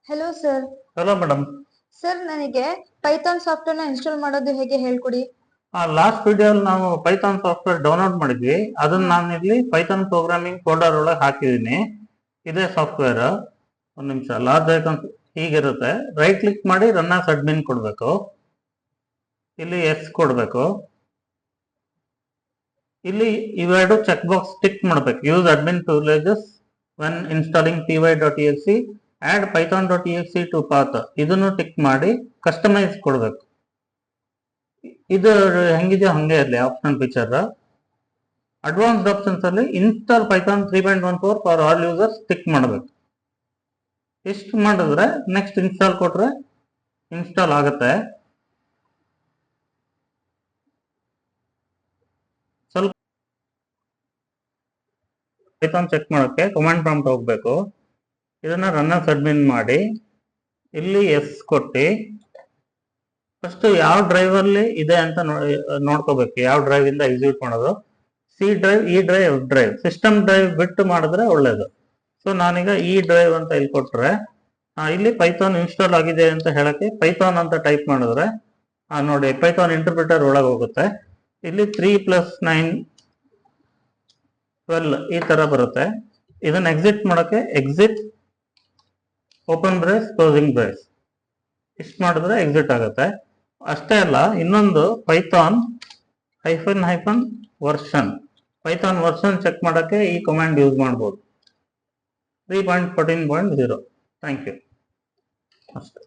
Hello sir. Hello madam. Sir ನನಗೆ Python ಸಾಫ್ಟ್ವೇರ್ನ install ಮಾಡೋದು ಹೇಗೆ ಹೇಳ್ಕೊಡಿ. ಲಾಸ್ಟ್ ವಿಡಿಯೋಲಿ ನಾವು ಪೈಥಾನ್ ಸಾಫ್ಟ್ವೇರ್ ಡೌನ್ಲೋಡ್ ಮಾಡಿದ್ವಿ. ಅದನ್ನ ನಾನು ಇಲ್ಲಿ ಪೈಥಾನ್ ಪ್ರೋಗ್ರಾಮಿಂಗ್ ಫೋಲ್ಡರ್ ಒಳಗೆ ಹಾಕಿದ್ದೀನಿ. ಇದೇ ಸಾಫ್ಟ್ವೇರ್. ಒಂದು ನಿಮಿಷ. ಲಾರ್ಜ್ ಐಕಾನ್ ಹೀಗಿರುತ್ತೆ. ರೈಟ್ ಕ್ಲಿಕ್ ಮಾಡಿ ರನ್ ಆಸ್ ಅಡ್ಮಿನ್ ಕೊಡಬೇಕು. ಇಲ್ಲಿ ಎಸ್ ಕೊಡಬೇಕು. ಇಲ್ಲಿ ಇವೆರಡು ಚೆಕ್ ಬಾಕ್ಸ್ ಟಿಕ್ ಮಾಡಬೇಕು. Use admin privileges when installing py.exe add python.exe to path. ಇದನ್ನು ಟಿಕ್ ಮಾಡಿ ಕಸ್ಟಮೈಸ್ ಕೊಡಬೇಕು. ಇದು ಹೆಂಗಿದೆಯೋ ಹಂಗೆ ಇರಲಿ. Optional feature. ಅಡ್ವಾನ್ಸ್ಡ್ ಆಪ್ಷನ್ಸ್ ಅಲ್ಲಿ install Python 3.14 for all users tick ಮಾಡಬೇಕು. ಇಷ್ಟು ಮಾಡಿದ್ರೆ ನೆಕ್ಸ್ಟ್ ಇನ್ಸ್ಟಾಲ್ ಕೊಟ್ರೆ ಇನ್ಸ್ಟಾಲ್ ಆಗುತ್ತೆ. ಸ್ವಲ್ಪ ಪೈಥಾನ್ ಚೆಕ್ ಮಾಡೋಕ್ಕೆ ಕಮಾಂಡ್ ಪ್ರಾಂಪ್ಟ್ ಹೋಗ್ಬೇಕು. ಇದನ್ನ ರನ್ ಆಸ್ ಅಡ್ಮಿನ್ ಮಾಡಿ ಇಲ್ಲಿ ಎಸ್ ಕೊಟ್ಟು ಫಸ್ಟ್ ಯಾವ ಡ್ರೈವ್ ಅಲ್ಲಿ ಇದೆ ಅಂತ ನೋಡ್ಕೋಬೇಕು. ಯಾವ ಡ್ರೈವ್ ಇಂದ ಎಕ್ಸಿಕ್ಯೂಟ್ ಮಾಡೋದು. C drive, E drive, F drive. System drive ಬಿಟ್ಟು ಮಾಡಿದ್ರೆ ಒಳ್ಳೇದು. ಸೊ ನಾನೀಗ ಇ ಡ್ರೈವ್ ಅಂತ ಇಲ್ಲಿ ಕೊಟ್ರೆ ಇಲ್ಲಿ ಪೈಥಾನ್ ಇನ್ಸ್ಟಾಲ್ ಆಗಿದೆ ಅಂತ ಹೇಳಕ್ಕೆ ಪೈಥಾನ್ ಅಂತ ಟೈಪ್ ಮಾಡಿದ್ರೆ ನೋಡಿ ಪೈಥಾನ್ ಇಂಟರ್ಪ್ರಿಟರ್ ಒಳಗೆ ಹೋಗುತ್ತೆ. ಇಲ್ಲಿ 3+9 12 ಈ ತರ ಬರುತ್ತೆ. ಇದನ್ನ ಎಕ್ಸಿಟ್ ಮಾಡೋಕ್ಕೆ exit open brace closing brace ಇಷ್ಟು ಮಾಡಿದ್ರೆ ಎಕ್ಸಿಟ್ ಆಗುತ್ತೆ. ಅಷ್ಟೇ ಅಲ್ಲ, ಇನ್ನೊಂದು Python -version. Python version check ಮಾಡೋಕ್ಕೆ ಈ ಕಮಾಂಡ್ ಯೂಸ್ ಮಾಡ್ಬೋದು. 3.14.0. Thank you. ಅಷ್ಟೇ.